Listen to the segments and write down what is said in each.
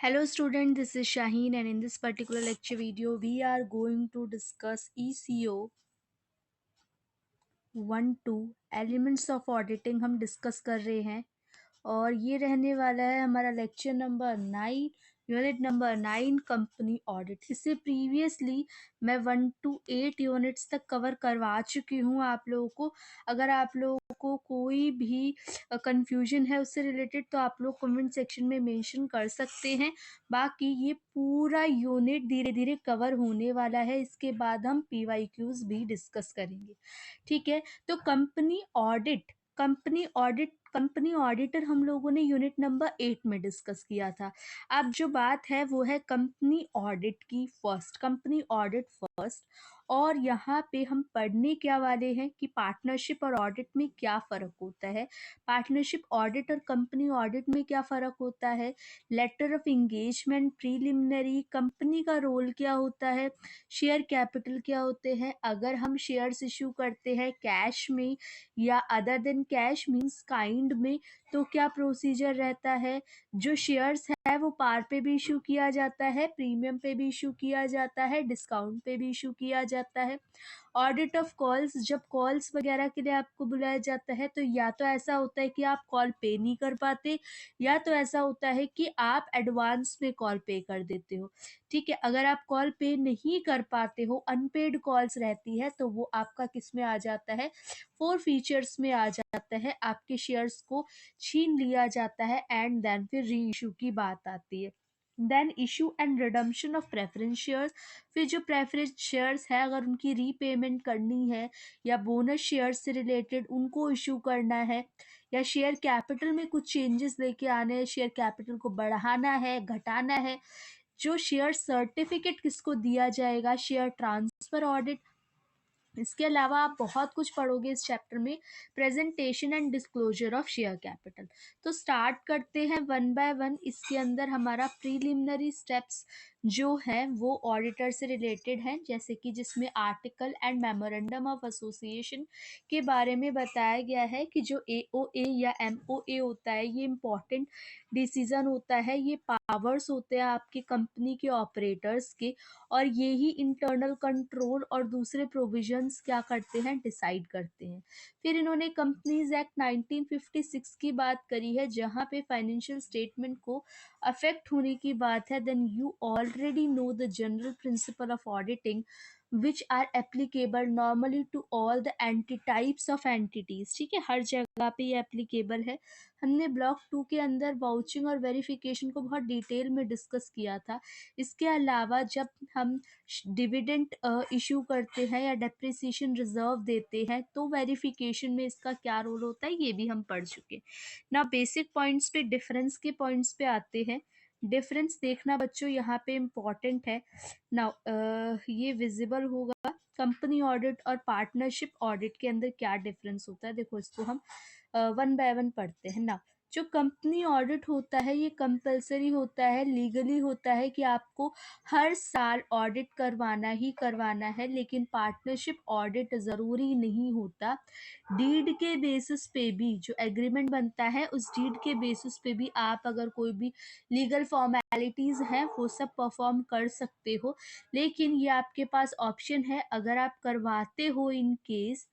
Hello student, this is Shaheen and in this particular lecture video we are going to discuss ECO 1-2 Elements of Auditing हम discuss कर रहे हैं और ये रहने वाला है हमारा lecture number 9 unit number 9 company audit. इससे प्रीवियसली मैं 1 to 8 यूनिट्स तक कवर करवा चुकी हूँ आप लोगों को। अगर आप लोगों को कोई भी कंफ्यूजन है उससे रिलेटेड तो आप लोग कमेंट सेक्शन में मेंशन कर सकते हैं। बाकी ये पूरा यूनिट धीरे धीरे कवर होने वाला है, इसके बाद हम PYQs भी डिस्कस करेंगे। ठीक है, तो कंपनी ऑडिटर हम लोगों ने यूनिट नंबर 8 में डिस्कस किया था। अब जो बात है वो है कंपनी ऑडिट की कंपनी ऑडिट फर्स्ट। और यहाँ पे हम पढ़ने क्या वाले हैं कि पार्टनरशिप और ऑडिट में क्या फ़र्क होता है, पार्टनरशिप ऑडिट और कंपनी ऑडिट में क्या फ़र्क होता है, letter of engagement, preliminary, company का रोल क्या होता है, शेयर कैपिटल क्या होते हैं, अगर हम शेयर्स इशू करते हैं कैश में या other than cash means kind में तो क्या प्रोसीजर रहता है। जो शेयर्स है वो पार पे भी इशू किया जाता है, प्रीमियम पे भी इशू किया जाता है, डिस्काउंट पे भी इशू किया जाता है। ऑडिट ऑफ कॉल्स, जब कॉल्स वगैरह के लिए आपको बुलाया जाता है तो या तो ऐसा होता है कि आप कॉल पे नहीं कर पाते या तो ऐसा होता है कि आप एडवांस में कॉल पे कर देते हो। ठीक है, अगर आप कॉल पे नहीं कर पाते हो, अनपेड कॉल्स रहती है, तो वो आपका किस में आ जाता है, 4 फीचर्स में आ जाता है, आपके शेयर्स को छीन लिया जाता है एंड देन फिर री इशू की बात आती है। Then issue and redemption of preference shares, फिर जो प्रेफरेंस शेयर्स है अगर उनकी रीपेमेंट करनी है या बोनस शेयर्स से रिलेटेड उनको इशू करना है या शेयर कैपिटल में कुछ चेंजेस लेके आने हैं, शेयर कैपिटल को बढ़ाना है घटाना है, जो शेयर सर्टिफिकेट किसको दिया जाएगा, शेयर ट्रांसफर ऑडिट। इसके अलावा आप बहुत कुछ पढ़ोगे इस चैप्टर में, presentation and disclosure of share capital. तो स्टार्ट करते हैं वन बाय वन। इसके अंदर हमारा प्रीलिमिनरी स्टेप्स जो है वो ऑडिटर से रिलेटेड हैं, जैसे कि जिसमें article and memorandum of association के बारे में बताया गया है कि जो AOA या MOA होता है ये इम्पॉर्टेंट डिसीजन होता है, ये पावर्स होते हैं आपकी कंपनी के ऑपरेटर्स के, और ये ही इंटरनल कंट्रोल और दूसरे प्रोविजंस क्या करते हैं, डिसाइड करते हैं। फिर इन्होंने कंपनीज एक्ट 1956 की बात करी है जहाँ पे फाइनेंशियल स्टेटमेंट को अफेक्ट होने की बात है। Then you already know the general principle of auditing which are applicable normally to all the types of entities। ठीक है, हर जगह पे ये एप्लीकेबल है। हमने ब्लॉक 2 के अंदर वाउचिंग और वेरिफिकेशन को बहुत डिटेल में डिस्कस किया था। इसके अलावा जब हम डिविडेंड इशू करते हैं या डेप्रिसिएशन रिजर्व देते हैं तो वेरिफिकेशन में इसका क्या रोल होता है ये भी हम पढ़ चुके। ना बेसिक पॉइंट्स पे, डिफरेंस के पॉइंट्स पे आते हैं। डिफरेंस देखना बच्चों यहाँ पे इम्पॉर्टेंट है ना। ये विजिबल होगा कंपनी ऑडिट और पार्टनरशिप ऑडिट के अंदर क्या डिफरेंस होता है। देखो इसको हम वन बाय वन पढ़ते हैं ना। जो कंपनी ऑडिट होता है ये कंपलसरी होता है, लीगली होता है कि आपको हर साल ऑडिट करवाना ही करवाना है, लेकिन पार्टनरशिप ऑडिट ज़रूरी नहीं होता। डीड के बेसिस पे भी जो एग्रीमेंट बनता है उस डीड के बेसिस पे भी आप अगर कोई भी लीगल फॉर्मेलिटीज़ हैं वो सब परफॉर्म कर सकते हो, लेकिन ये आपके पास ऑप्शन है अगर आप करवाते हो इन केस,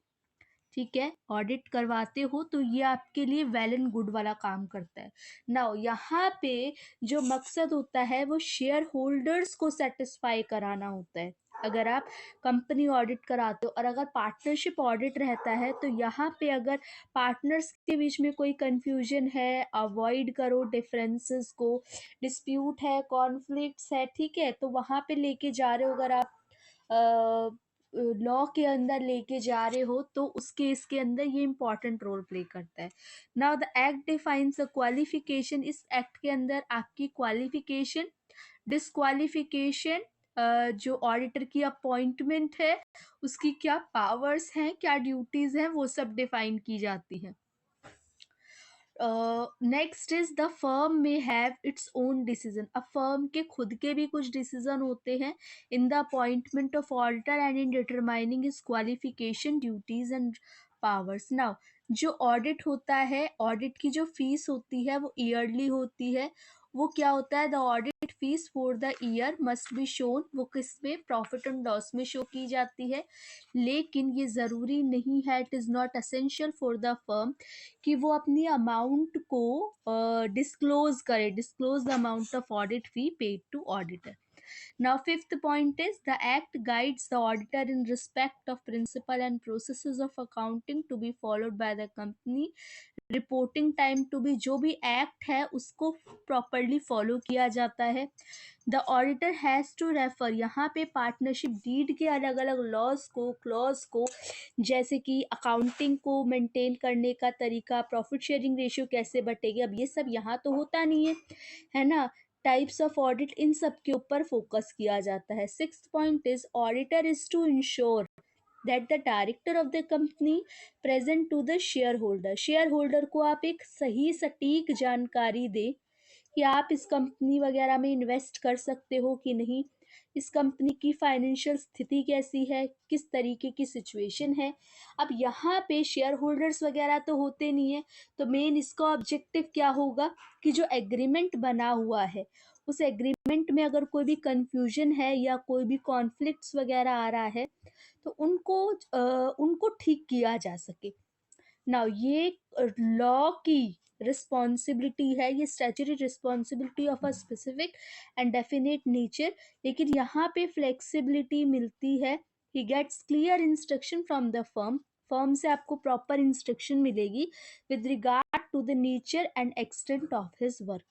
ठीक है, ऑडिट करवाते हो तो ये आपके लिए वेल एंड गुड वाला काम करता है। नाउ यहाँ पे जो मकसद होता है वो शेयर होल्डर्स को सेटिस्फाई कराना होता है अगर आप कंपनी ऑडिट कराते हो। और अगर पार्टनरशिप ऑडिट रहता है तो यहाँ पे अगर पार्टनर्स के बीच में कोई कंफ्यूजन है, अवॉइड करो डिफरेंसेस को, डिस्प्यूट है, कॉन्फ्लिक्ट्स है, ठीक है, तो वहाँ पे लेके जा रहे हो अगर आप लॉ के अंदर लेके जा रहे हो तो उस केस के अंदर ये इंपॉर्टेंट रोल प्ले करता है। Now the act defines the qualification, इस एक्ट के अंदर आपकी क्वालिफिकेशन, डिस्क्वालिफिकेशन, जो ऑडिटर की अपॉइंटमेंट है उसकी क्या पावर्स हैं, क्या ड्यूटीज हैं, वो सब डिफाइन की जाती हैं। नेक्स्ट इज द फर्म में हैव इट्स ओन डिसीजन, अब फर्म के खुद के भी कुछ डिसीजन होते हैं in the appointment of auditor and in determining his qualification, duties and powers. Now जो ऑडिट होता है, ऑडिट की जो फीस होती है वो ईयरली होती है। वो क्या होता है, the audit fees for the year must be shown, वो किस में, प्रॉफिट एंड लॉस में शो की जाती है। लेकिन ये ज़रूरी नहीं है, it is not essential for the firm कि वो अपनी अमाउंट को डिस्क्लोज करे, disclose the amount of audit fee paid to auditor. Now, fifth point is the Act guides the auditor in respect of principle and processes of accounting to be followed by the company. Reporting time to be, जो भी act है उसको properly follow किया जाता है। The auditor has to refer, यहाँ पे partnership deed के अलग अलग लॉज को, क्लॉज को, जैसे कि अकाउंटिंग को मेंटेन करने का तरीका, प्रॉफिट शेयरिंग रेशियो कैसे बटेगी, अब ये सब यहाँ तो होता नहीं है ना। टाइप्स ऑफ ऑडिट, इन सब के ऊपर फोकस किया जाता है। Sixth point is auditor is to ensure that the director of the company present to the shareholder, shareholder को आप एक सही सटीक जानकारी दें कि आप इस कंपनी वगैरह में इन्वेस्ट कर सकते हो कि नहीं, इस कंपनी की फाइनेंशियल स्थिति कैसी है, किस तरीके की सिचुएशन है। अब यहाँ पे शेयर होल्डर्स वगैरह तो होते नहीं है, तो मेन इसका ऑब्जेक्टिव क्या होगा कि जो एग्रीमेंट बना हुआ है उस एग्रीमेंट में अगर कोई भी कंफ्यूजन है या कोई भी कॉन्फ्लिक्ट्स वगैरह आ रहा है तो उनको ठीक किया जा सके। नाउ ये लॉ की रिस्पॉन्सिबिलिटी है, ये statutory responsibility of a specific and definite nature, लेकिन यहाँ पे फ्लेक्सिबिलिटी मिलती है। He gets clear instruction from the firm, firm से आपको प्रॉपर इंस्ट्रक्शन मिलेगी with regard to the nature and extent of his work.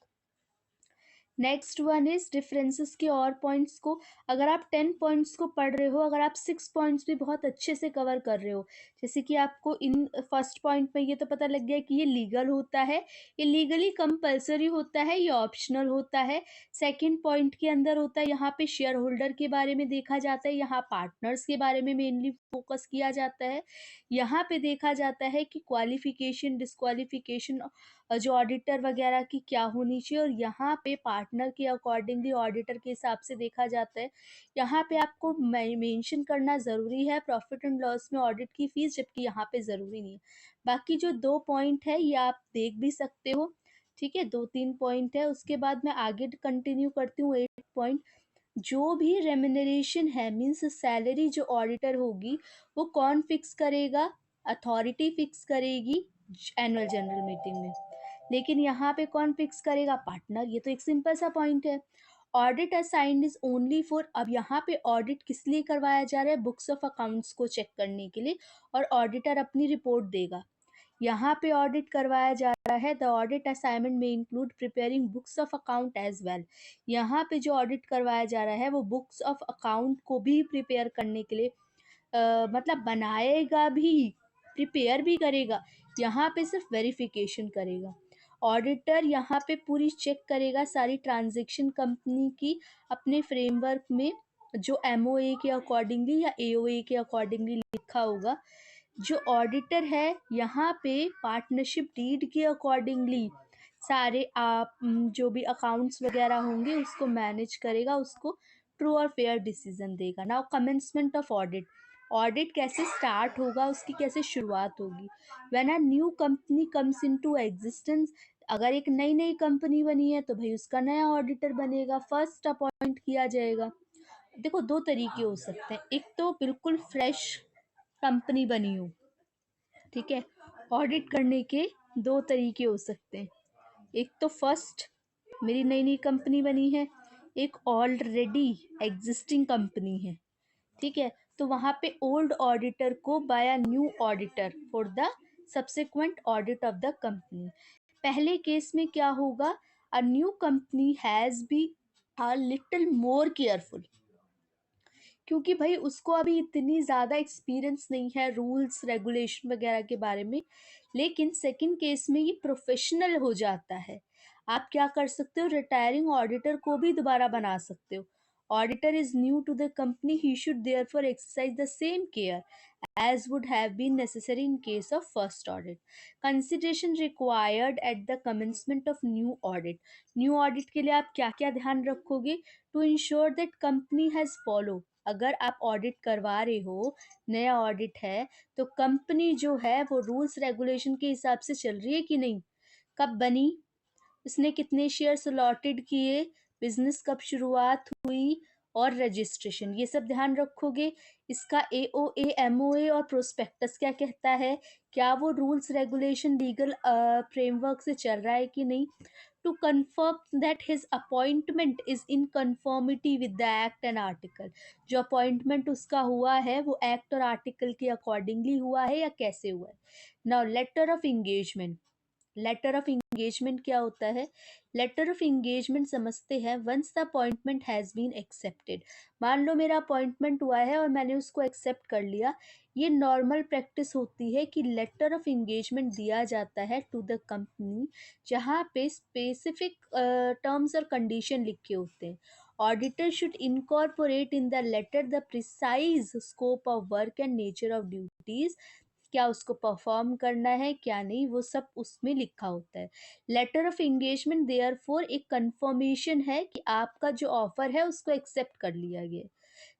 Next one is differences के और पॉइंट्स को, अगर आप 10 पॉइंट्स को पढ़ रहे हो, अगर आप 6 पॉइंट्स भी बहुत अच्छे से कवर कर रहे हो, जैसे कि आपको इन फर्स्ट पॉइंट में ये तो पता लग गया कि ये लीगल होता है, ये लीगली कंपलसरी होता है, ये ऑप्शनल होता है। सेकंड पॉइंट के अंदर होता है, यहाँ पे शेयर होल्डर के बारे में देखा जाता है, यहाँ पार्टनर्स के बारे में मेनली फोकस किया जाता है। यहाँ पे देखा जाता है कि क्वालिफिकेशन डिस्क्वालिफिकेशन जो ऑडिटर वगैरह की क्या होनी चाहिए, और यहाँ पे पार्टनर के अकॉर्डिंगली ऑडिटर के हिसाब से देखा जाता है। यहाँ पे आपको मेंशन करना ज़रूरी है प्रॉफिट एंड लॉस में ऑडिट की फीस, जबकि यहाँ पे ज़रूरी नहीं है। बाकी जो 2 पॉइंट है ये आप देख भी सकते हो, ठीक है, 2-3 पॉइंट है। उसके बाद मैं आगे कंटिन्यू करती हूँ 8 पॉइंट। जो भी रेम्यूनरेशन है, मीन्स सैलरी जो ऑडिटर होगी वो कौन फिक्स करेगा, अथॉरिटी फिक्स करेगी एनुअल जनरल मीटिंग में, लेकिन यहाँ पे कौन फिक्स करेगा, पार्टनर। ये तो एक सिंपल सा पॉइंट है। Audit assigned is only for, अब यहाँ पे ऑडिट किस लिए करवाया जा रहा है, बुक्स ऑफ अकाउंट्स को चेक करने के लिए, और ऑडिटर अपनी रिपोर्ट देगा। यहाँ पे ऑडिट करवाया जा रहा है, द ऑडिट असाइनमेंट में include preparing books of account as well. यहाँ पे जो ऑडिट करवाया जा रहा है वो बुक्स ऑफ अकाउंट को भी प्रिपेयर करने के लिए मतलब बनाएगा भी, प्रिपेयर भी करेगा, यहाँ पे सिर्फ वेरिफिकेशन करेगा। ऑडिटर यहाँ पे पूरी चेक करेगा सारी ट्रांजैक्शन कंपनी की अपने फ्रेमवर्क में, जो एमओए के अकॉर्डिंगली या एओए के अकॉर्डिंगली लिखा होगा। जो ऑडिटर है यहाँ पे पार्टनरशिप डीड के अकॉर्डिंगली सारे आप जो भी अकाउंट्स वगैरह होंगे उसको मैनेज करेगा, उसको ट्रू और फेयर डिसीजन देगा। Now commencement of audit, audit कैसे स्टार्ट होगा, उसकी कैसे शुरुआत होगी। When a new company comes into existence, अगर एक नई नई कंपनी बनी है तो भाई उसका नया ऑडिटर बनेगा, फर्स्ट अपॉइंट किया जाएगा। देखो 2 तरीके हो सकते हैं, एक तो बिल्कुल फ्रेश कंपनी बनी हो, ठीक है, ऑडिट करने के 2 तरीके हो सकते हैं। एक तो फर्स्ट, मेरी नई नई कंपनी बनी है, एक ऑलरेडी एग्जिस्टिंग कंपनी है, ठीक है, तो वहाँ पे ओल्ड ऑडिटर को by a new auditor for the subsequent audit of the company. पहले केस में क्या होगा, a new company has be a little more careful, क्योंकि भाई उसको अभी इतनी ज़्यादा एक्सपीरियंस नहीं है रूल्स रेगुलेशन वगैरह के बारे में। लेकिन सेकंड केस में ये प्रोफेशनल हो जाता है, आप क्या कर सकते हो, रिटायरिंग ऑडिटर को भी दोबारा बना सकते हो। Auditor is new to the company, he should therefore exercise the same care as would have been necessary in case of first audit. Consideration required at the commencement of new audit. New audit के लिए आप क्या क्या ध्यान रखोगे, to ensure that company has follow, अगर आप audit करवा रहे हो, नया ऑडिट है, तो कंपनी जो है वो रूल्स रेगुलेशन के हिसाब से चल रही है कि नहीं, कब बनी, इसने कितने शेयर्स अलॉटेड किए, बिजनेस कब शुरुआत हुई और रजिस्ट्रेशन, ये सब ध्यान रखोगे। इसका एओए, एमओए और प्रोस्पेक्टस क्या कहता है, क्या वो रूल्स रेगुलेशन लीगल फ्रेमवर्क से चल रहा है कि नहीं। To confirm that his appointment is in conformity with the act and article, जो अपॉइंटमेंट उसका हुआ है वो एक्ट और आर्टिकल के अकॉर्डिंगली हुआ है या कैसे हुआ है। Now letter of engagement, letter of engagement क्या होता है। लेटर ऑफ इंगेजमेंट समझते हैं, once the appointment has been accepted, मान लो मेरा अपॉइंटमेंट हुआ है और मैंने उसको एक्सेप्ट कर लिया। ये नॉर्मल प्रैक्टिस होती है कि लेटर ऑफ इंगेजमेंट दिया जाता है टू द कंपनी, जहाँ पे स्पेसिफिक टर्म्स और कंडीशन लिखे होते हैं। Auditor should incorporate in the letter the precise scope of work and nature of duties, क्या उसको परफॉर्म करना है क्या नहीं, वो सब उसमें लिखा होता है। लेटर ऑफ एंगेजमेंट देयरफॉर एक कंफर्मेशन है कि आपका जो ऑफर है उसको एक्सेप्ट कर लिया गया।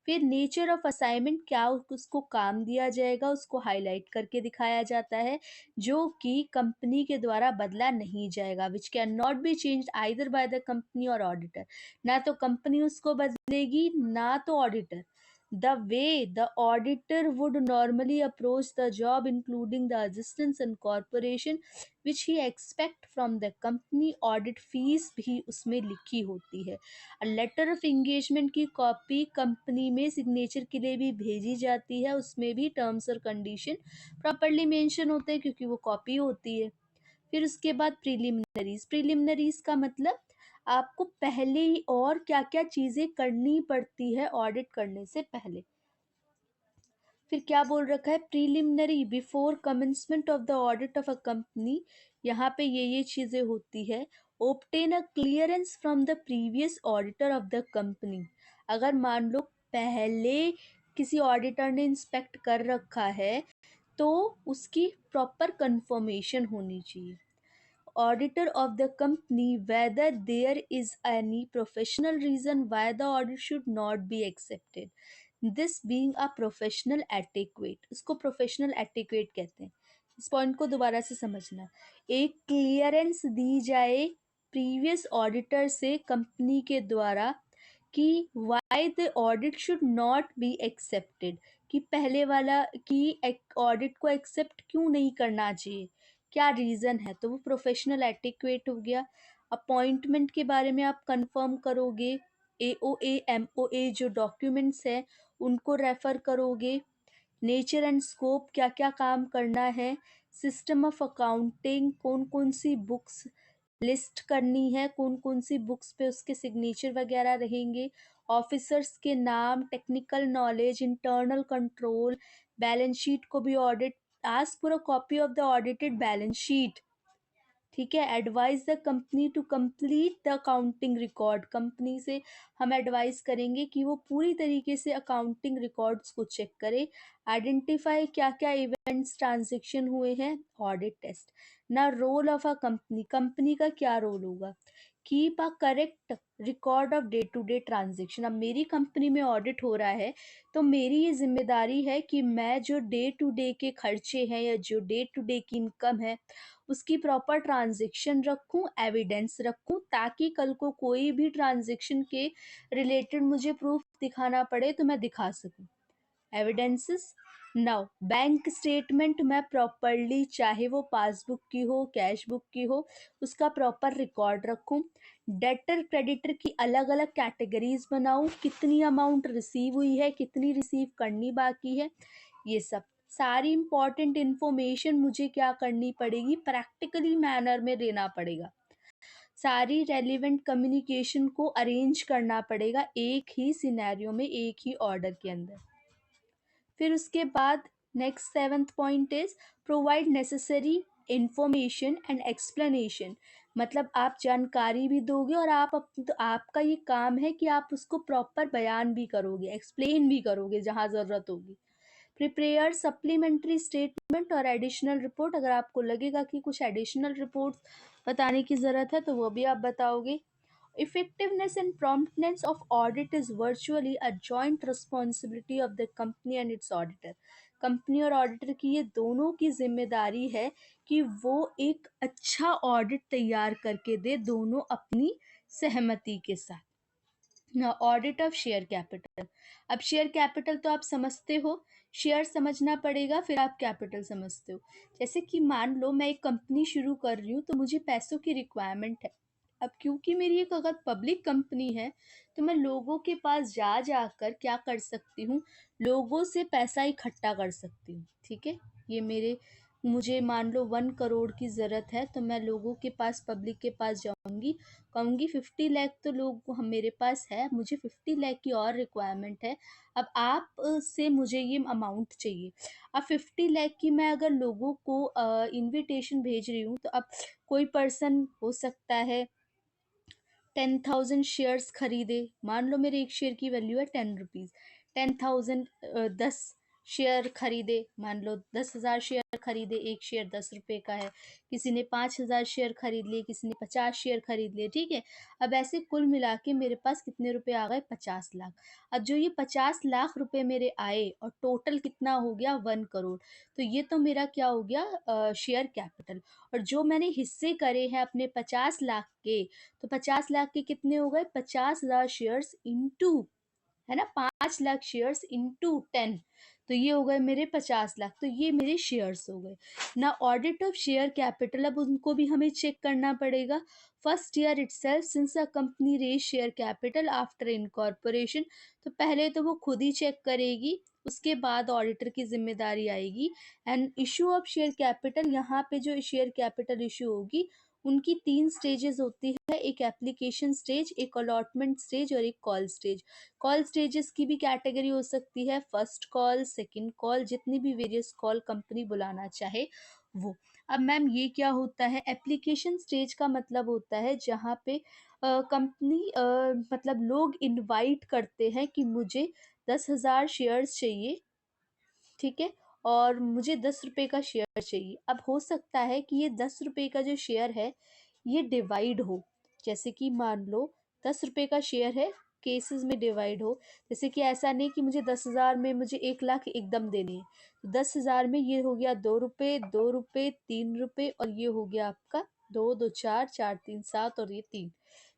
फिर नेचर ऑफ असाइनमेंट, क्या उसको काम दिया जाएगा उसको हाईलाइट करके दिखाया जाता है, जो कि कंपनी के द्वारा बदला नहीं जाएगा, which can not be change either bye the company और ऑडिटर, ना तो कंपनी उसको बदलेगी ना तो auditor. The way the auditor would normally approach the job, including the assistance and corporation which he expect from the company, audit fees भी उसमें लिखी होती है। लेटर ऑफ इंगेजमेंट की कॉपी कंपनी में सिग्नेचर के लिए भी भेजी जाती है, उसमें भी टर्म्स और कंडीशन प्रॉपरली मेंशन होते हैं क्योंकि वो कॉपी होती है। फिर उसके बाद प्रीलिमिनरीज, प्रीलिमिनरीज का मतलब आपको पहले ही और क्या क्या चीज़ें करनी पड़ती है ऑडिट करने से पहले। फिर क्या बोल रखा है, preliminary before commencement of the audit of a company, यहाँ पे ये चीज़ें होती है। Obtain a clearance from the previous auditor of the company, अगर मान लो पहले किसी ऑडिटर ने इंस्पेक्ट कर रखा है तो उसकी प्रॉपर कंफर्मेशन होनी चाहिए। Auditor of the company whether there is any professional reason why the audit should not be accepted, this being a professional etiquette, इसको professional etiquette कहते हैं। इस पॉइंट को दोबारा से समझना, एक क्लियरेंस दी जाए प्रीवियस ऑडिटर से कंपनी के द्वारा कि why the audit should not be accepted, कि पहले वाला कि ऑडिट को एक्सेप्ट क्यों नहीं करना चाहिए, क्या रीज़न है, तो वो प्रोफेशनल एटिक्वेट हो गया। अपॉइंटमेंट के बारे में आप कंफर्म करोगे, एओए एमओए जो डॉक्यूमेंट्स हैं उनको रेफर करोगे। नेचर एंड स्कोप, क्या क्या काम करना है। सिस्टम ऑफ अकाउंटिंग, कौन कौन सी बुक्स लिस्ट करनी है, कौन कौन सी बुक्स पे उसके सिग्नेचर वगैरह रहेंगे। ऑफिसर्स के नाम, technical knowledge, internal control, balance sheet को भी audit, ask for a copy of the audited balance sheet. ठीक है, advise the company to complete the accounting record, company से हम एडवाइस करेंगे कि वो पूरी तरीके से अकाउंटिंग रिकॉर्ड्स को चेक करे। आइडेंटिफाई क्या क्या इवेंट्स ट्रांजेक्शन हुए हैं, ऑडिट टेस्ट। ना role of a company, company का क्या रोल होगा, keep a correct record of day to day transaction. अब मेरी कंपनी में ऑडिट हो रहा है तो मेरी ये जिम्मेदारी है कि मैं जो डे टू डे के खर्चे हैं या जो डे टू डे की इनकम है उसकी प्रॉपर ट्रांजैक्शन रखूं, एविडेंस रखूं, ताकि कल को कोई भी ट्रांजैक्शन के रिलेटेड मुझे प्रूफ दिखाना पड़े तो मैं दिखा सकूं, एविडेंसेस। नाउ बैंक स्टेटमेंट मैं प्रॉपरली, चाहे वो पासबुक की हो कैश बुक की हो, उसका प्रॉपर रिकॉर्ड रखूं। डेटर क्रेडिटर की अलग अलग कैटेगरीज बनाऊं, कितनी अमाउंट रिसीव हुई है कितनी रिसीव करनी बाकी है, ये सब सारी इंपॉर्टेंट इन्फॉर्मेशन मुझे क्या करनी पड़ेगी, प्रैक्टिकली मैनर में देना पड़ेगा। सारी रेलिवेंट कम्युनिकेशन को अरेंज करना पड़ेगा एक ही सिनेरियो में, एक ही ऑर्डर के अंदर। फिर उसके बाद next seventh point is provide necessary information and explanation, मतलब आप जानकारी भी दोगे और तो आपका ये काम है कि आप उसको प्रॉपर बयान भी करोगे, एक्सप्लेन भी करोगे जहाँ ज़रूरत होगी। प्रिपेयर सप्लीमेंट्री स्टेटमेंट और एडिशनल रिपोर्ट, अगर आपको लगेगा कि कुछ एडिशनल रिपोर्ट बताने की ज़रूरत है तो वो भी आप बताओगे। Effectiveness and promptness of audit is virtually a joint responsibility of the company and its auditor. Company और ऑडिटर की ये दोनों की जिम्मेदारी है कि वो एक अच्छा ऑडिट तैयार करके दे, दोनों अपनी सहमति के साथ। Audit of share capital. अब शेयर कैपिटल तो आप समझते हो, शेयर समझना पड़ेगा फिर आप कैपिटल समझते हो। जैसे कि मान लो मैं एक कंपनी शुरू कर रही हूँ तो मुझे पैसों की रिक्वायरमेंट है। अब क्योंकि मेरी एक अगर पब्लिक कंपनी है तो मैं लोगों के पास जा जाकर क्या कर सकती हूँ, लोगों से पैसा इकट्ठा कर सकती हूँ। ठीक है, ये मेरे मुझे मान लो 1 करोड़ की ज़रूरत है तो मैं लोगों के पास, पब्लिक के पास जाऊंगी, कहूँगी 50 लाख तो लोग हम मेरे पास है, मुझे 50 लाख की और रिक्वायरमेंट है। अब आप से मुझे ये अमाउंट चाहिए। अब 50 लाख की मैं अगर लोगों को इनविटेशन भेज रही हूँ तो अब कोई पर्सन हो सकता है 10,000 शेयर्स खरीदे। मान लो मेरे एक शेयर की वैल्यू है 10 रुपीज़, 10,000 10 शेयर खरीदे, मान लो 10,000 शेयर खरीदे, एक शेयर 10 रुपए का है। किसी ने 5,000 शेयर खरीद लिए, किसी ने 50 शेयर खरीद लिए। ठीक है, अब ऐसे कुल मिला के मेरे पास कितने रुपए आ गए, 50 लाख। अब जो ये 50 लाख रुपए मेरे आए और टोटल कितना हो गया, 1 करोड़। तो ये तो मेरा क्या हो गया, शेयर कैपिटल। और जो मैंने हिस्से करे हैं अपने 50 लाख के, तो 50 लाख के कितने हो गए, 50,000 शेयर्स इंटू, है ना, 5 लाख शेयर्स इंटू 10, तो ये हो गए मेरे 50 लाख। तो ये मेरे शेयर्स हो गए ना। ऑडिट ऑफ शेयर कैपिटल, अब उनको भी हमें चेक करना पड़ेगा। First year itself since a company raise share capital after incorporation, तो पहले तो वो खुद ही चेक करेगी, उसके बाद ऑडिटर की जिम्मेदारी आएगी। And issue of share capital, यहाँ पे जो शेयर कैपिटल इशू होगी उनकी 3 स्टेजेस होती है, एक एप्लीकेशन स्टेज, एक अलॉटमेंट स्टेज और एक कॉल स्टेज। कॉल स्टेजेस की भी कैटेगरी हो सकती है, फर्स्ट कॉल, सेकंड कॉल, जितनी भी वेरियस कॉल कंपनी बुलाना चाहे वो। अब मैम ये क्या होता है, एप्लीकेशन स्टेज का मतलब होता है जहाँ पे कंपनी मतलब लोग इनवाइट करते हैं कि मुझे 10,000 शेयर्स चाहिए। ठीक है, और मुझे 10 रुपए का शेयर चाहिए। अब हो सकता है कि ये 10 रुपए का जो शेयर है ये डिवाइड हो, जैसे कि मान लो 10 रुपए का शेयर है, केसेस में डिवाइड हो। जैसे कि ऐसा नहीं कि मुझे 10,000 में मुझे 1 लाख एकदम देने हैं, तो 10,000 में ये हो गया 2 रुपए, 2 रुपए, 3 रुपए, और ये हो गया आपका 2 2 4, 4 3 7, और ये 3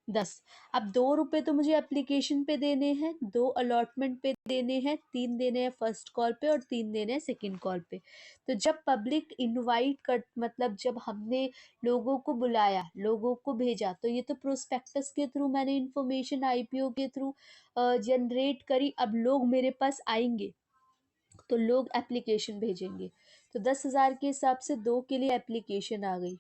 10। अब 2 रुपए तो मुझे एप्लीकेशन पे देने हैं, 2 अलॉटमेंट पे देने हैं, 3 देने हैं फर्स्ट कॉल पे और 3 देने हैं सेकंड कॉल पे। तो जब पब्लिक इनवाइट कर, मतलब जब हमने लोगों को बुलाया, लोगों को भेजा, तो ये तो प्रोस्पेक्टस के थ्रू मैंने इंफॉर्मेशन आईपीओ के थ्रू जनरेट करी। अब लोग मेरे पास आएंगे तो लोग एप्लीकेशन भेजेंगे, तो 10,000 के हिसाब से 2 के लिए एप्लीकेशन आ गई।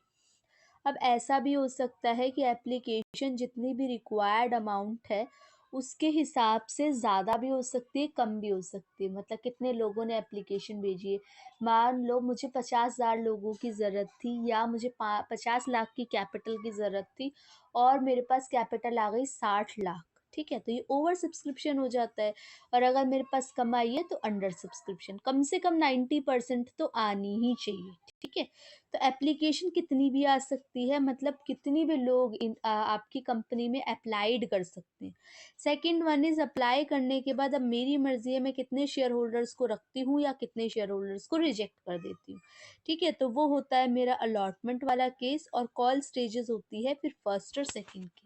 अब ऐसा भी हो सकता है कि एप्लीकेशन जितनी भी रिक्वायर्ड अमाउंट है उसके हिसाब से ज़्यादा भी हो सकती है, कम भी हो सकती है। मतलब कितने लोगों ने एप्लीकेशन भेजी है, मान लो मुझे 50,000 लोगों की ज़रूरत थी, या मुझे 50 लाख की कैपिटल की ज़रूरत थी, और मेरे पास कैपिटल आ गई 60 लाख। ठीक है, तो ये ओवर सब्सक्रिप्शन हो जाता है। और अगर मेरे पास कम आई है तो अंडर सब्सक्रिप्शन, कम से कम 90% तो आनी ही चाहिए। ठीक है, तो एप्लीकेशन कितनी भी आ सकती है, मतलब कितनी भी लोग आपकी कंपनी में अप्लाइड कर सकते हैं। सेकंड वन इज अप्लाई करने के बाद अब मेरी मर्जी है मैं कितने शेयर होल्डर्स को रखती हूँ या कितने शेयर होल्डर्स को रिजेक्ट कर देती हूँ। ठीक है, तो वो होता है मेरा अलॉटमेंट वाला केस। और कॉल स्टेजेस होती है फिर फर्स्ट और सेकंड की।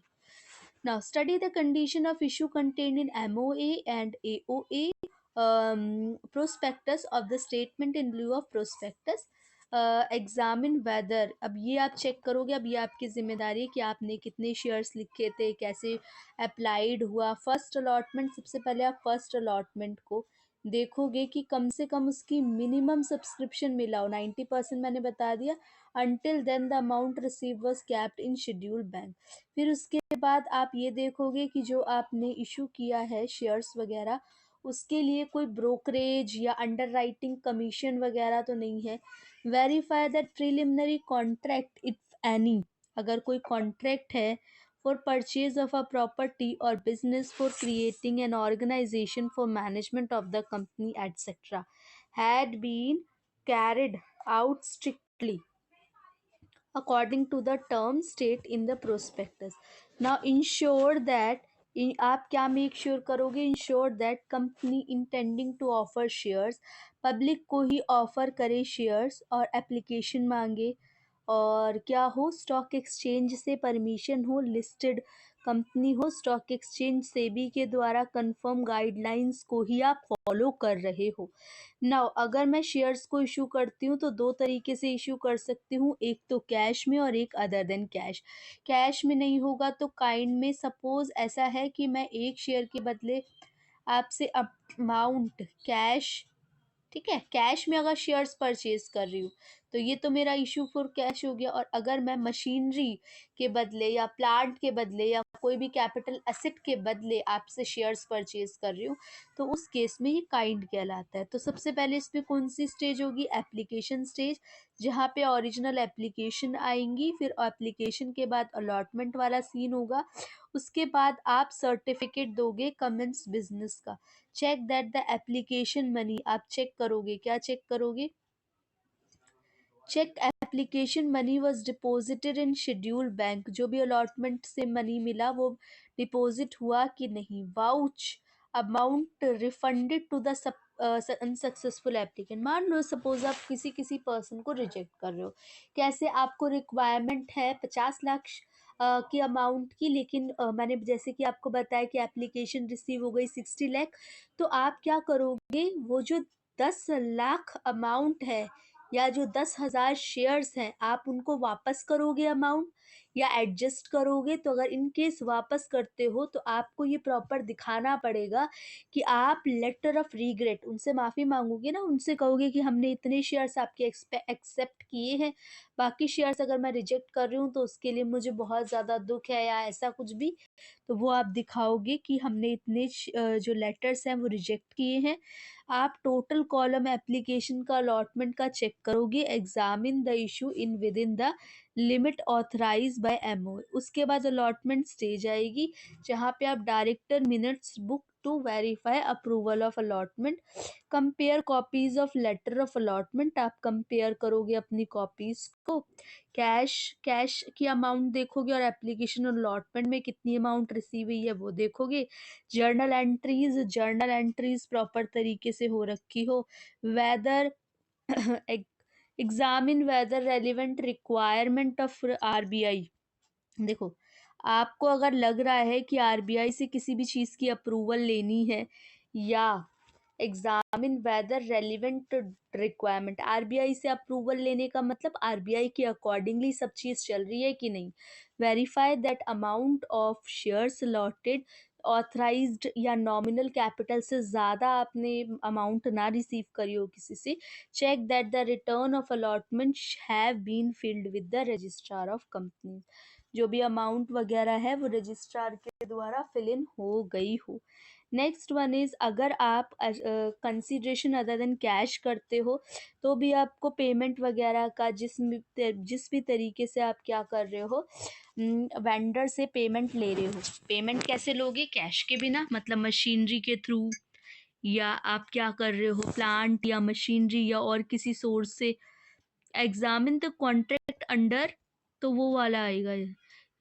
Now, study the condition of issue contained in MOA and AOA prospectus of the statement in lieu of prospectus. Examine whether, अब ये आप चेक करोगे, अब ये आपकी जिम्मेदारी है कि आपने कितने शेयर्स लिखे थे, कैसे अप्लाइड हुआ। फर्स्ट अलॉटमेंट, सबसे पहले आप फर्स्ट अलॉटमेंट को देखोगे कि कम से कम उसकी मिनिमम सब्सक्रिप्शन मिला हो, 90% मैंने बता दिया। Until then the amount receive was kept in scheduled bank. फिर उसके बाद आप ये देखोगे कि जो आपने इशू किया है शेयर्स वगैरह, उसके लिए कोई ब्रोकरेज या अंडर राइटिंग कमीशन वगैरह तो नहीं है। Verify that preliminary contract if any, अगर कोई कॉन्ट्रैक्ट है for purchase of a property और business for creating an organisation for management of the company etcetera had been carried out strictly according to the term state in the prospectus. Now ensure that आप क्या make sure करोगे, ensure that company intending to offer shares, public को ही offer करे shares और application मांगे, और क्या हो, स्टॉक एक्सचेंज से परमिशन हो, लिस्टेड कंपनी हो, स्टॉक एक्सचेंज, सेबी के द्वारा कंफर्म गाइडलाइंस को ही आप फॉलो कर रहे हो। नाउ अगर मैं शेयर्स को इशू करती हूँ तो दो तरीके से इशू कर सकती हूँ, एक तो कैश में और एक अदर देन कैश। कैश में नहीं होगा तो काइंड में। सपोज ऐसा है कि मैं एक शेयर के बदले आपसे अमाउंट कैश, ठीक है, कैश में अगर शेयर्स परचेज कर रही हूँ तो ये तो मेरा इशू फॉर कैश हो गया। और अगर मैं मशीनरी के बदले या प्लांट के बदले या कोई भी कैपिटल एसेट के बदले आपसे शेयर्स परचेज कर रही हूँ तो उस केस में ये काइंड कहलाता है। तो सबसे पहले इसमें कौन सी स्टेज होगी? एप्लीकेशन स्टेज, जहाँ पे ओरिजिनल एप्लीकेशन आएंगी, फिर एप्लीकेशन के बाद अलॉटमेंट वाला सीन होगा, उसके बाद आप सर्टिफिकेट दोगे कमेंस बिजनेस का। Check that the application money, आप चेक करोगे, क्या चेक करोगे? Check application money was deposited in schedule bank, जो भी अलॉटमेंट से मनी मिला वो डिपॉजिट हुआ कि नहीं। Vouch amount refunded to the unsuccessful applicant. मान लो सपोज आप किसी पर्सन को रिजेक्ट कर रहे हो, कैसे? आपको रिक्वायरमेंट है 50 लाख की अमाउंट की, लेकिन मैंने जैसे कि आपको बताया कि एप्लीकेशन रिसीव हो गई 60 लाख, तो आप क्या करोगे? वो जो 10 लाख अमाउंट है या जो 10,000 शेयर्स हैं आप उनको वापस करोगे अमाउंट या एडजस्ट करोगे? तो अगर इन केस वापस करते हो तो आपको ये प्रॉपर दिखाना पड़ेगा कि आप लेटर ऑफ रिग्रेट, उनसे माफ़ी मांगोगे ना, उनसे कहोगे कि हमने इतने शेयर्स आपके एक्सेप्ट किए हैं, बाकी शेयर्स अगर मैं रिजेक्ट कर रही हूँ तो उसके लिए मुझे बहुत ज़्यादा दुख है या ऐसा कुछ भी, तो वो आप दिखाओगे कि हमने इतने जो लेटर्स हैं वो रिजेक्ट किए हैं। आप टोटल कॉलम एप्लीकेशन का अलॉटमेंट का चेक करोगे, examine the issue in with in the limit authorise by MO. उसके बाद अलॉटमेंट स्टेज आएगी जहाँ पे आप director minutes book to verify approval of allotment. Compare copies of letter of allotment, आप कंपेयर करोगे अपनी कॉपीज को। कैश कैश की अमाउंट देखोगे और एप्लीकेशन और अलॉटमेंट में कितनी अमाउंट रिसीव हुई है वो देखोगे। जर्नल एंट्रीज प्रॉपर तरीके से हो रखी हो। Whether examine whether relevant requirement of RBI. देखो, आपको अगर लग रहा है कि आरबीआई से किसी भी चीज़ की अप्रूवल लेनी है, या examine whether relevant requirement, RBI से अप्रूवल लेने का मतलब आरबीआई के अकॉर्डिंगली सब चीज़ चल रही है कि नहीं। Verify that amount of shares allotted authorised या नॉमिनल कैपिटल से ज़्यादा आपने अमाउंट ना रिसीव करी हो किसी से। Check that the return of allotment have been filed with the registrar of company, जो भी अमाउंट वगैरह है वो रजिस्ट्रार के द्वारा फिल इन हो गई हो। नेक्स्ट वन इज़, अगर आप कंसिडरेशन अदर देन कैश करते हो तो भी आपको पेमेंट वगैरह का जिस भी तरीके से आप क्या कर रहे हो, वेंडर से पेमेंट ले रहे हो। पेमेंट कैसे लोगे? कैश के बिना, मतलब मशीनरी के थ्रू, या आप क्या कर रहे हो, प्लांट या मशीनरी या और किसी सोर्स से। एग्जामिन द कॉन्ट्रैक्ट अंडर, तो वो वाला आएगा।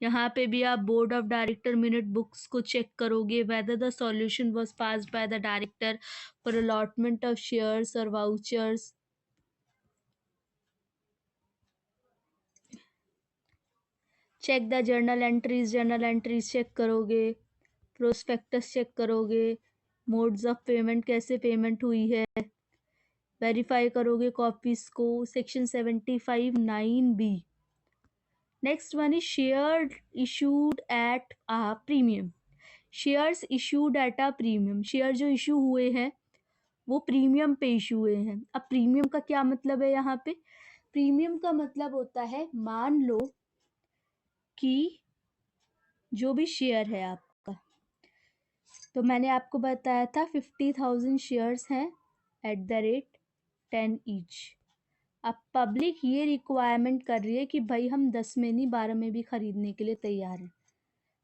यहाँ पे भी आप board of director minute books को चेक करोगे, whether the solution was passed by the director for allotment of shares और vouchers. Check the journal entries check करोगे, प्रोस्पेक्टस चेक करोगे, मोड्स ऑफ पेमेंट, कैसे पेमेंट हुई है, वेरीफाई करोगे copies को। Section 75(9)(b। Next one is share issued at a premium. Shares issued at a premium, share जो issue हुए हैं वो प्रीमियम पे इशू हुए हैं। अब प्रीमियम का क्या मतलब है? यहाँ पे प्रीमियम का मतलब होता है, मान लो कि जो भी शेयर है आपका, तो मैंने आपको बताया था 50,000 शेयर्स हैं एट द रेट 10 ईच। अब पब्लिक ये रिक्वायरमेंट कर रही है कि भाई हम 10 में नहीं 12 में भी खरीदने के लिए तैयार हैं।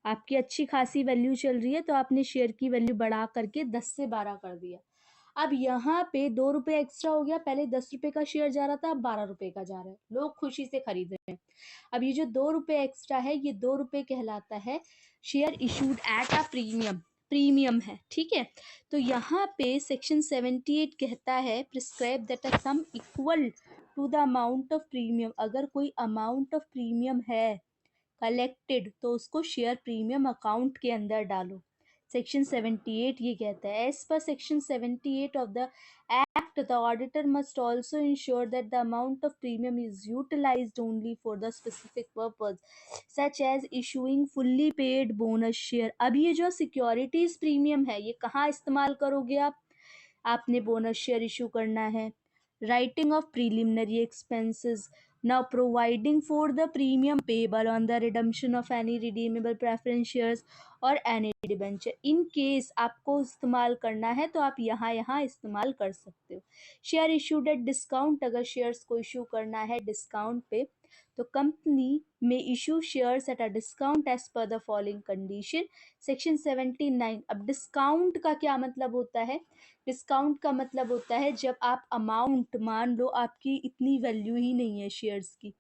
आपकी अच्छी खासी वैल्यू चल रही है तो आपने शेयर की वैल्यू बढ़ा करके 10 से 12 कर दिया। अब यहाँ पे 2 रुपये एक्स्ट्रा हो गया, पहले 10 रुपये का शेयर जा रहा था, अब 12 रुपये का जा रहा है, लोग खुशी से खरीद रहे हैं। अब ये जो 2 रुपये एक्स्ट्रा है, ये 2 रुपये कहलाता है share issued at a premium, premium है, ठीक है। तो यहाँ पे सेक्शन 78 कहता है, prescribe that a sum equal to the amount of premium, अगर कोई अमाउंट ऑफ प्रीमियम है कलेक्टेड तो उसको शेयर प्रीमियम अकाउंट के अंदर डालो। सेक्शन 78 ये कहता है, as per section 78 of the act the auditor must also ensure that the amount of premium is utilised only for the specific purpose such as issuing fully paid bonus share. अब ये जो securities premium है ये कहाँ इस्तेमाल करोगे आप? आपने बोनस शेयर इशू करना है, writing of preliminary expenses, now providing for the premium payable on the redemption of any redeemable preference shares और any डिबेंचर। इन केस आपको इस्तेमाल करना है तो आप यहाँ इस्तेमाल कर सकते हो। शेयर इशूड एट डिस्काउंट, अगर शेयर्स को इशू करना है डिस्काउंट पे तो कंपनी में issue shares at a discount as per the following condition. Section 79। अब डिस्काउंट का क्या मतलब होता है? डिस्काउंट का मतलब होता है जब आप अमाउंट, मान लो आपकी इतनी वैल्यू ही नहीं है शेयर्स की,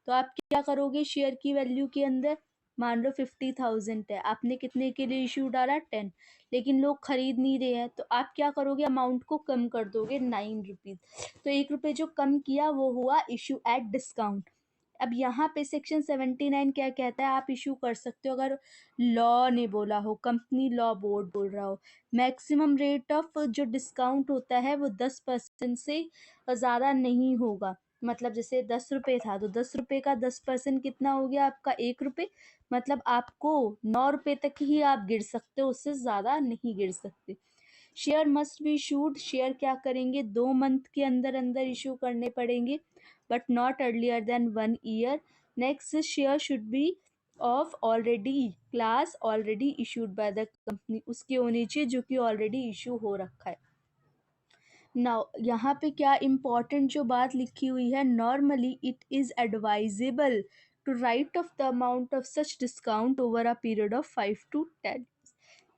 तो आप क्या करोगे शेयर की वैल्यू के अंदर? मान लो 50,000 है, आपने कितने के लिए इशू डाला? 10, लेकिन लोग खरीद नहीं रहे हैं, तो आप क्या करोगे? अमाउंट को कम कर दोगे 9 रुपीज़। तो 1 रुपये जो कम किया वो हुआ इशू एट डिस्काउंट। अब यहाँ पे सेक्शन 79 क्या कहता है? आप इशू कर सकते हो अगर लॉ ने बोला हो, कंपनी लॉ बोर्ड बोल रहा हो। मैक्सिमम रेट ऑफ जो डिस्काउंट होता है वो 10% से ज़्यादा नहीं होगा। मतलब जैसे 10 रुपये था तो 10 रुपये का 10% कितना हो गया आपका? 1 रुपये। मतलब आपको 9 रुपये तक ही आप गिर सकते हो, उससे ज़्यादा नहीं गिर सकते। Share must be issued, share क्या करेंगे? 2 मंथ के अंदर अंदर इशू करने पड़ेंगे, but not earlier than 1 year. Next, share should be of already class already issued by the company, उसकी होनी चाहिए जो कि ऑलरेडी इशू हो रखा है। नाउ यहाँ पे क्या इम्पॉर्टेंट जो बात लिखी हुई है, normally it is advisable to write off the amount of such discount over a period of 5 to 10,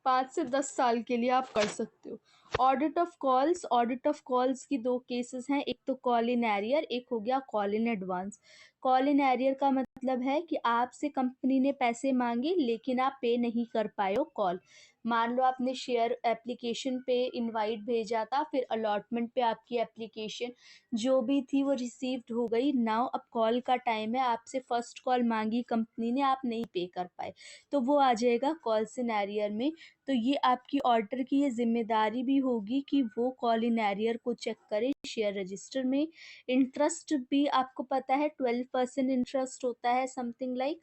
5 से 10 साल के लिए आप कर सकते हो। Audit of calls, audit of calls की 2 केसेस हैं, एक तो कॉल इन एरियर, एक हो गया call in advance. Call in arrear का मतलब है कि आपसे कंपनी ने पैसे मांगे लेकिन आप पे नहीं कर पाए हो कॉल। मान लो आपने शेयर एप्लीकेशन पे इनवाइट भेजा था, फिर अलॉटमेंट पे आपकी एप्लीकेशन जो भी थी वो रिसीव्ड हो गई। नाउ अब कॉल का टाइम है, आपसे फर्स्ट कॉल मांगी कंपनी ने, आप नहीं पे कर पाए, तो वो आ जाएगा कॉल इन एरियर में। तो ये आपकी ऑडिटर की ये जिम्मेदारी भी होगी कि वो कॉल इन एरियर को चेक करे शेयर रजिस्टर में। इंटरेस्ट भी आपको पता है 12% इंटरेस्ट होता है, समथिंग लाइक,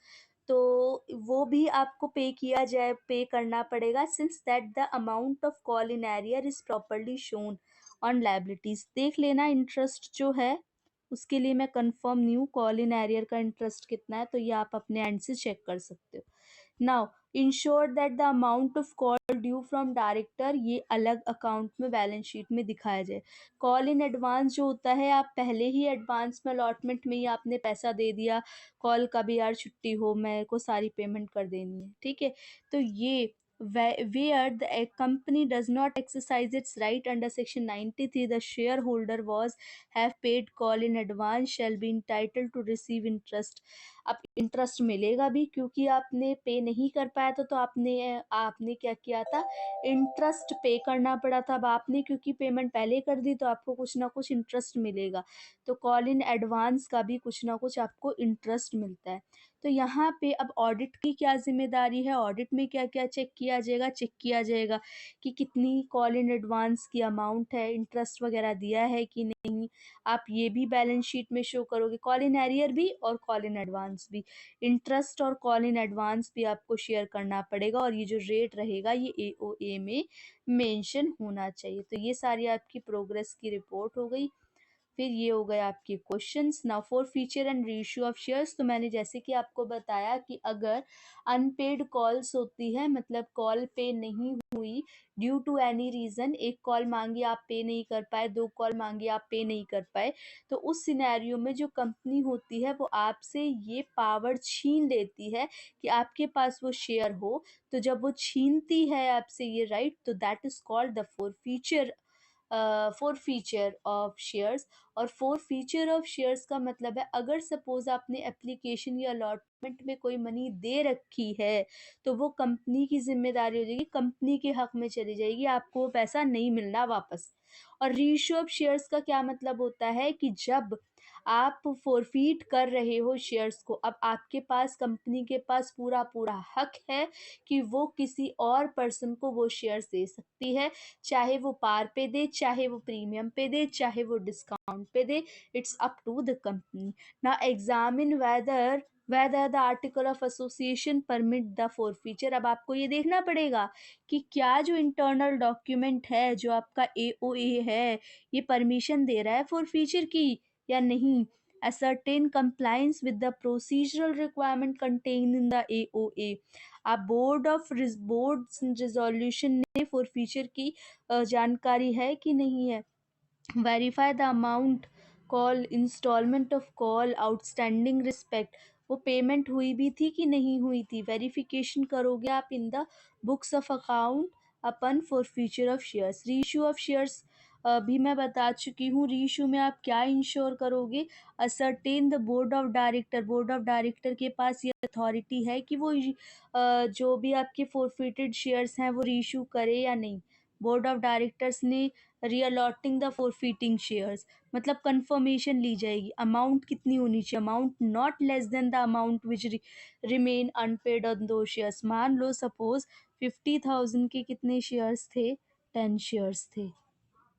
तो वो भी आपको पे करना पड़ेगा, since that the amount of call in arrear is properly shown on liabilities. देख लेना इंटरेस्ट जो है, उसके लिए मैं कंफर्म नहीं हूँ कॉल इन एरियर का इंटरेस्ट कितना है, तो ये आप अपने एंड से चेक कर सकते हो। Now ensure that the amount of call due from director ये अलग अकाउंट में बैलेंस शीट में दिखाया जाए। कॉल इन एडवांस जो होता है, आप पहले ही एडवांस में अलॉटमेंट में ही आपने पैसा दे दिया, कॉल का भी यार छुट्टी हो, मेरे को सारी पेमेंट कर देनी है, ठीक है। तो ये where the company does not exercise its right under section 93, the shareholder was have paid call in advance shall be entitled to receive interest। अब इंटरेस्ट मिलेगा भी, क्योंकि आपने पे नहीं कर पाया था, तो आपने आपने क्या किया था? इंटरेस्ट पे करना पड़ा था। अब आपने क्योंकि पेमेंट पहले कर दी तो आपको कुछ ना कुछ इंटरेस्ट मिलेगा, तो कॉल इन एडवांस का भी कुछ ना कुछ आपको इंटरेस्ट मिलता है। तो यहाँ पे अब ऑडिट की क्या जिम्मेदारी है? ऑडिट में क्या क्या चेक किया जाएगा? चेक किया जाएगा कि कितनी कॉल इन एडवांस की अमाउंट है, इंटरेस्ट वगैरह दिया है कि नहीं, आप ये भी बैलेंस शीट में शो करोगे, कॉल इन एरियर भी और कॉल इन एडवांस भी। इंटरेस्ट और कॉल इन एडवांस भी आपको शेयर करना पड़ेगा, और ये जो रेट रहेगा ये एओए में मेंशन होना चाहिए। तो ये सारी आपकी प्रोग्रेस की रिपोर्ट हो गई। फिर ये हो गए आपके questions. Now for feature and ratio of shares, तो मैंने जैसे कि आपको बताया कि अगर अनपेड कॉल्स होती है, मतलब कॉल पे नहीं हुई ड्यू टू एनी रीज़न, एक कॉल मांगी आप पे नहीं कर पाए, 2 कॉल मांगी आप पे नहीं कर पाए, तो उस सिनेरियो में जो कंपनी होती है वो आपसे ये पावर छीन लेती है कि आपके पास वो शेयर हो। तो जब वो छीनती है आपसे ये राइट, तो that is called the four feature of shares. और फोर फीचर ऑफ शेयर्स का मतलब है, अगर सपोज आपने एप्लीकेशन या अलॉटमेंट में कोई मनी दे रखी है तो वो कंपनी की जिम्मेदारी हो जाएगी, कंपनी के हक में चली जाएगी, आपको वो पैसा नहीं मिलना वापस। और रेशियो ऑफ शेयर्स का क्या मतलब होता है कि जब आप फोरफीट कर रहे हो शेयर्स को। अब आपके पास, कंपनी के पास पूरा पूरा हक है कि वो किसी और पर्सन को वो शेयर्स दे सकती है, चाहे वो पार पे दे, चाहे वो प्रीमियम पे दे, चाहे वो डिस्काउंट पे दे। It's up to the company. ना examine whether the article of association permit the forfeiture। अब आपको ये देखना पड़ेगा कि क्या जो इंटरनल डॉक्यूमेंट है, जो आपका एओए है, ये परमिशन दे रहा है फॉरफीचर की या नहीं। ascertain compliance with the procedural requirement contained in the AOA। आप बोर्ड रिजोल्यूशन ने फॉरफीचर की जानकारी है कि नहीं है। Verify the amount call, instalment of call, outstanding respect, वो पेमेंट हुई भी थी कि नहीं हुई थी, वेरिफिकेशन करोगे आप in the books of account upon forfeiture of shares. Reissue of shares भी मैं बता चुकी हूँ। रीइशू में आप क्या इंश्योर करोगे, ascertain the board of director. Board of director के पास ये अथॉरिटी है कि वो जो भी आपके फॉरफिटेड शेयर्स हैं वो रीइशू करे या नहीं। बोर्ड ऑफ डायरेक्टर्स ने रीअलॉटिंग द फॉरफिटिंग शेयर्स, मतलब कंफर्मेशन ली जाएगी। अमाउंट कितनी होनी चाहिए, amount not less than the amount which remain unpaid on those shares. मान लो सपोज 50,000 के कितने शेयर्स थे, 10 शेयर्स थे।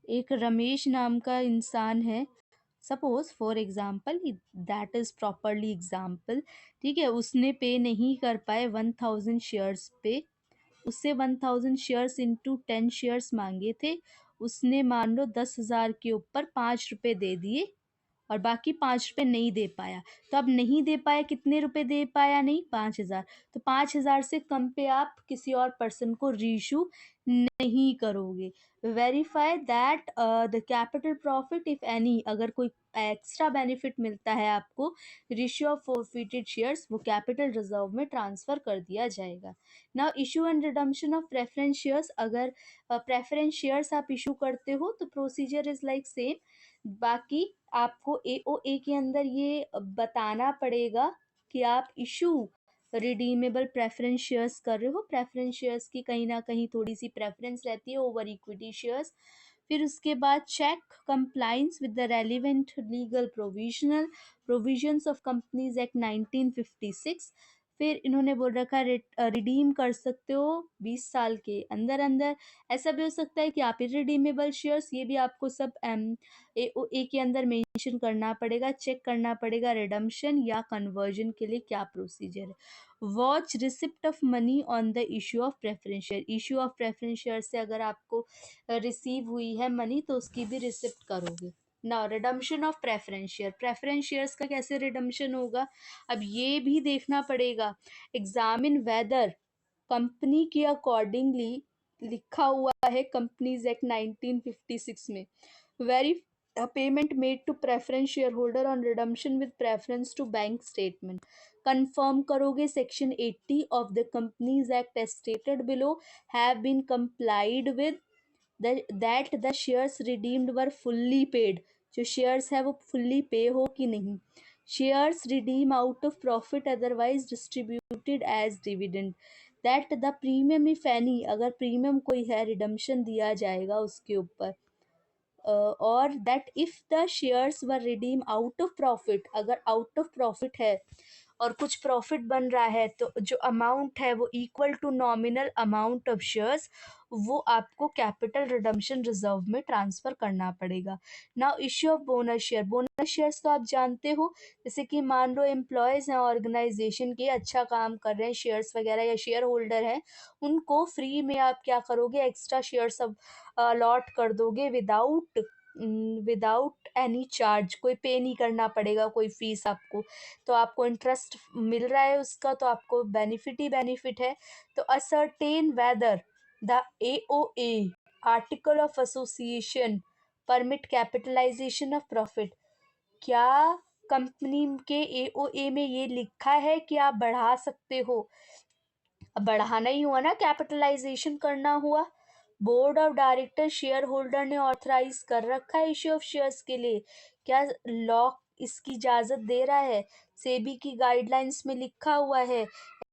एक रमेश नाम का इंसान है, suppose for example, that is properly example, ठीक है। उसने पे नहीं कर पाए 1000 शेयर्स पे, उससे 1000 शेयर्स इंटू 10 शेयर्स मांगे थे। उसने मान लो 10,000 के ऊपर 5 रुपए दे दिए और बाकी 5 रुपए नहीं दे पाया। तो अब नहीं दे पाया, कितने रुपए दे पाया, नहीं 5,000। तो 5,000 से कम पे आप किसी और पर्सन को रीइशू नहीं करोगे। Verify that the capital profit if any, अगर कोई एक्स्ट्रा बेनिफिट मिलता है आपको रेशियो ऑफ फॉरफिटेड शेयर्स, वो कैपिटल रिजर्व में ट्रांसफर कर दिया जाएगा। Now issue and redemption of preference shares. अगर प्रेफरेंस शेयर्स आप इशू करते हो तो प्रोसीजर इज लाइक सेम। बाकी आपको एओए के अंदर ये बताना पड़ेगा कि आप इशू रिडीमेबल प्रेफरेंस शेयर्स कर रहे हो। प्रेफरेंस शेयर्स की कहीं ना कहीं थोड़ी सी प्रेफरेंस रहती है ओवर इक्विटी शेयर्स। फिर उसके बाद check compliance with the relevant legal provisions of companies act 1956। फिर इन्होंने बोल रखा है रिडीम कर सकते हो 20 साल के अंदर अंदर। ऐसा भी हो सकता है कि आप इरिडीमेबल शेयर्स, ये भी आपको सब एओए के अंदर मेंशन करना पड़ेगा, चेक करना पड़ेगा रिडम्पशन या कन्वर्जन के लिए क्या प्रोसीजर है। Watch receipt of money on the issue of preference share. Issue of preference share से अगर आपको रिसीव हुई है मनी तो उसकी भी रिसिप्ट करोगे। Now redemption of preference share. Preference shares का कैसे रिडम्पशन होगा, अब ये भी देखना पड़ेगा। एग्जामिन वेदर कंपनी के अकॉर्डिंगली लिखा हुआ है कंपनीज एक्ट 1956 में, very payment made to preference share holder on redemption with preference to bank statement. Confirm करोगे section 80 of the companies act as stated below have been complied with that the shares redeemed were fully paid. जो shares है वो fully pay हो कि नहीं। Shares redeem out of profit otherwise distributed as dividend. That the premium if any, अगर premium कोई है redemption दिया जाएगा उसके ऊपर। और that if the shares were redeem out of profit, अगर आउट ऑफ प्रॉफिट है और कुछ प्रॉफिट बन रहा है तो जो अमाउंट है वो equal to nominal amount of shares, वो आपको कैपिटल रिडम्पशन रिजर्व में ट्रांसफर करना पड़ेगा। Now issue of bonus share. Bonus shares तो आप जानते हो, जैसे कि मान लो एम्प्लॉयज़ हैं ऑर्गेनाइजेशन के, अच्छा काम कर रहे हैं, शेयर्स वगैरह या शेयर होल्डर हैं, उनको फ्री में आप क्या करोगे, एक्स्ट्रा शेयर्स अब अलॉट कर दोगे विदाउट एनी चार्ज। कोई पे नहीं करना पड़ेगा कोई फीस आपको, तो आपको इंटरेस्ट मिल रहा है उसका, तो आपको बेनिफिट ही बेनिफिट है। तो ascertain whether the AOA article of association permit capitalisation of profit. क्या कंपनी के एओए में ये लिखा है कि आप बढ़ा सकते हो। अब बढ़ाना ही हुआ ना, कैपिटलाइजेशन करना हुआ। Board of director share holder ने ऑथराइज कर रखा है इश्यू ऑफ शेयर्स के लिए, क्या लॉ इसकी इजाजत दे रहा है। सेबी की गाइडलाइंस में लिखा हुआ है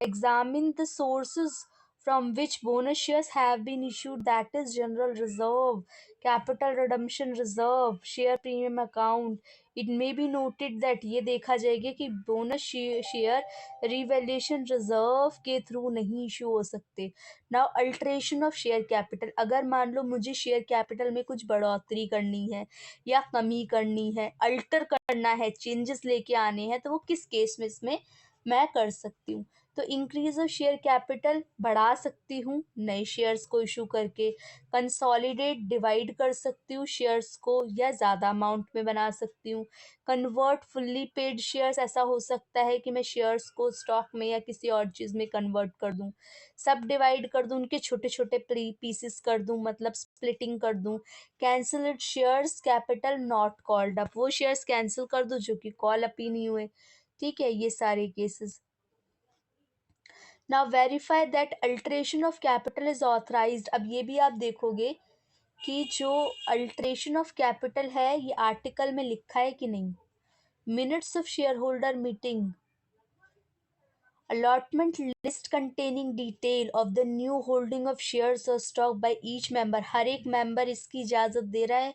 examine the sources from which bonus shares have been issued, that is general reserve, capital redemption reserve, share premium account. It may be noted that ये देखा जाएगा कि बोनस शेयर रिवैल्यूएशन रिजर्व के थ्रू नहीं इशू हो सकते। Now alteration of share capital, अगर मान लो मुझे शेयर कैपिटल में कुछ बढ़ोतरी करनी है या कमी करनी है, अल्टर करना है, चेंजेस लेके आने हैं, तो वो किस केस में इसमें मैं कर सकती हूँ? तो इंक्रीज ऑफ शेयर कैपिटल बढ़ा सकती हूँ नए शेयर्स को इशू करके, कंसोलिडेट डिवाइड कर सकती हूँ शेयर्स को या ज़्यादा अमाउंट में बना सकती हूँ, कन्वर्ट फुल्ली पेड शेयर्स, ऐसा हो सकता है कि मैं शेयर्स को स्टॉक में या किसी और चीज़ में कन्वर्ट कर दूँ, सब डिवाइड कर दूँ, उनके छोटे छोटे पीसेस कर दूँ, मतलब स्प्लिटिंग कर दूँ, cancel shares capital not called up, वो शेयर्स कैंसिल कर दूँ जो कि कॉल अप ही नहीं हुए। ठीक है, ये सारे cases. Now verify that alteration of capital is authorised. अब ये भी आप देखोगे कि जो अल्ट्रेशन ऑफ कैपिटल है ये आर्टिकल में लिखा है कि नहीं। Minutes of share holder meeting, allotment list containing detail of the new holding of shares or stock by each member, हर एक मेंबर इसकी इजाज़त दे रहा है।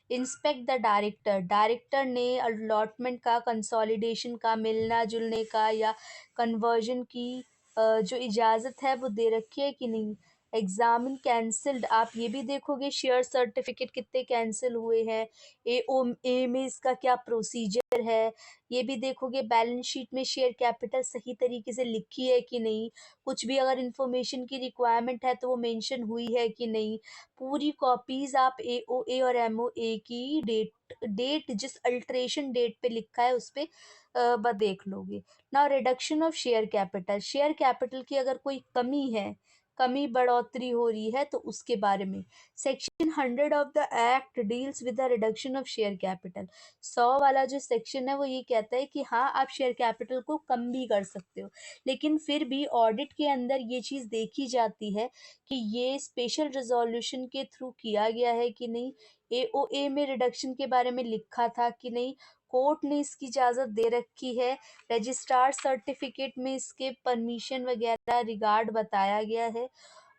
इंस्पेक्ट द डायरेक्टर, डायरेक्टर ने अलॉटमेंट का, कंसोलिडेशन का, मिलना जुलने का या कन्वर्जन की जो इजाज़त है वो दे रखी है कि नहीं। एग्जामिन कैंसिल्ड, आप ये भी देखोगे शेयर सर्टिफिकेट कितने कैंसिल हुए हैं, ए में इसका क्या प्रोसीजर है, ये भी देखोगे बैलेंस शीट में शेयर कैपिटल सही तरीके से लिखी है कि नहीं, कुछ भी अगर इंफॉर्मेशन की रिक्वायरमेंट है तो वो मेंशन हुई है कि नहीं। पूरी कॉपीज आप एओए और एमओए की डेट जिस अल्ट्रेशन डेट पे लिखा है उस पे बस देख लोगे। ना reduction of share capital, share capital की अगर कोई कमी है, कमी बढ़ोतरी हो रही है तो उसके बारे में। Section 100 of the act deals with the reduction of share capital, 100 वाला जो सेक्शन है वो ये कहता है कि हाँ आप शेयर कैपिटल को कम भी कर सकते हो, लेकिन फिर भी ऑडिट के अंदर ये चीज़ देखी जाती है कि ये स्पेशल रिजोल्यूशन के थ्रू किया गया है कि नहीं, एओए में रिडक्शन के बारे में लिखा था कि नहीं, कोर्ट ने इसकी इजाज़त दे रखी है, रजिस्ट्रार सर्टिफिकेट में इसके परमिशन वगैरह रिगार्ड बताया गया है।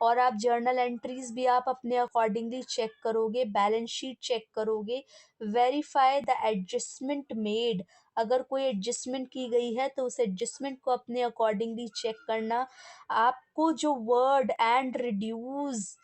और आप जर्नल एंट्रीज भी आप अपने अकॉर्डिंगली चेक करोगे, बैलेंस शीट चेक करोगे, वेरीफाई द एडजस्टमेंट मेड, अगर कोई एडजस्टमेंट की गई है तो उस एडजस्टमेंट को अपने अकॉर्डिंगली चेक करना। आपको जो वर्ड एंड रिड्यूस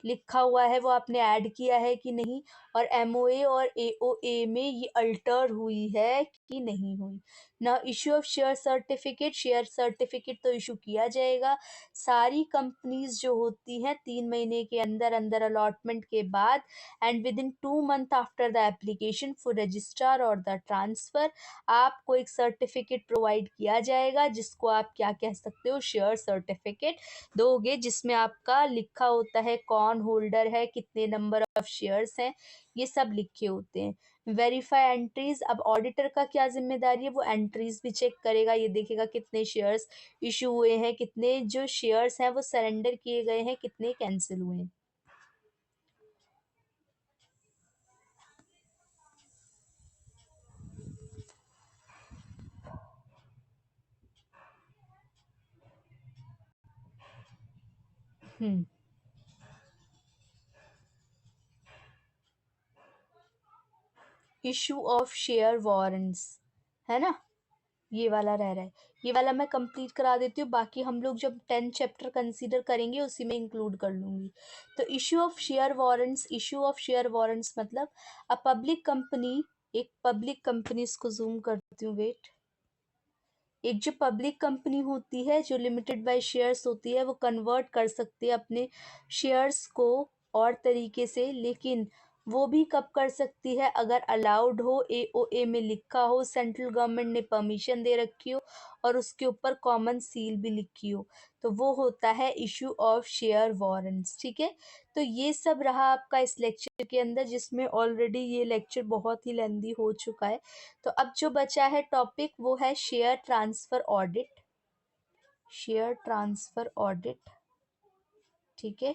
लिखा हुआ है वो आपने ऐड किया है कि नहीं, और एमओए और एओए में ये अल्टर हुई है कि नहीं हुई ना। Issue of share certificate, share certificate तो इशू किया जाएगा। सारी कंपनीज जो होती हैं 3 महीने के अंदर अंदर अलॉटमेंट के बाद, and with in 2 month after the application for registrar और द ट्रांसफर, आपको एक सर्टिफिकेट प्रोवाइड किया जाएगा जिसको आप क्या कह सकते हो, शेयर सर्टिफिकेट दोगे, जिसमें आपका लिखा होता है कौन होल्डर है, कितने नंबर ऑफ शेयर्स हैं, ये सब लिखे होते हैं। वेरीफाई एंट्रीज, अब ऑडिटर का क्या जिम्मेदारी है, वो एंट्रीज भी चेक करेगा, ये देखेगा कितने शेयर्स इशू हुए हैं, कितने जो शेयर्स हैं वो सरेंडर किए गए हैं, कितने कैंसिल हुए हैं। हम्म इशू ऑफ शेयर वारंट्स है ना, ये वाला रह रहा है, ये वाला मैं कंप्लीट करा देती हूँ, बाकी हम लोग जब 10 चैप्टर कंसीडर करेंगे उसी में इंक्लूड कर लूँगी। तो issue of share warrants, issue of share warrants मतलब अ पब्लिक कंपनी, एक पब्लिक कंपनी, इसको जूम करती हूँ, वेट, एक जो पब्लिक कंपनी होती है जो लिमिटेड बाय शेयर्स होती है वो कन्वर्ट कर सकती है अपने शेयर्स को और तरीके से, लेकिन वो भी कब कर सकती है, अगर अलाउड हो, एओए में लिखा हो, सेंट्रल गवर्नमेंट ने परमिशन दे रखी हो और उसके ऊपर कॉमन सील भी लिखी हो, तो वो होता है इशू ऑफ शेयर वारंट्स। ठीक है, तो ये सब रहा आपका इस लेक्चर के अंदर, जिसमें ऑलरेडी ये लेक्चर बहुत ही लेंदी हो चुका है। तो अब जो बचा है टॉपिक वो है share transfer audit, share transfer audit. ठीक है,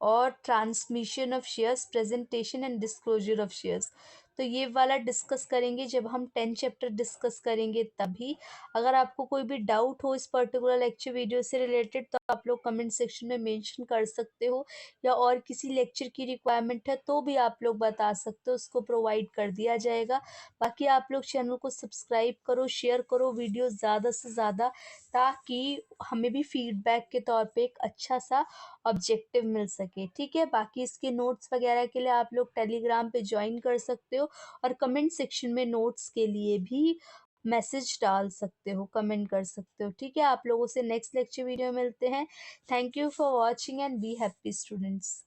और transmission of shares, presentation and disclosure of shares. तो ये वाला डिस्कस करेंगे जब हम 10 चैप्टर डिस्कस करेंगे तभी। अगर आपको कोई भी डाउट हो इस पर्टिकुलर लेक्चर वीडियो से रिलेटेड तो आप लोग कमेंट सेक्शन में मेंशन कर सकते हो, या और किसी लेक्चर की रिक्वायरमेंट है तो भी आप लोग बता सकते हो, उसको प्रोवाइड कर दिया जाएगा। बाकी आप लोग चैनल को सब्सक्राइब करो, शेयर करो वीडियो ज़्यादा से ज़्यादा, ताकि हमें भी फीडबैक के तौर पे एक अच्छा सा ऑब्जेक्टिव मिल सके। ठीक है, बाकी इसके नोट्स वगैरह के लिए आप लोग टेलीग्राम पे ज्वाइन कर सकते हो, और कमेंट सेक्शन में नोट्स के लिए भी मैसेज डाल सकते हो, कमेंट कर सकते हो। ठीक है, आप लोगों से नेक्स्ट लेक्चर वीडियो में मिलते हैं। Thank you for watching and be happy students.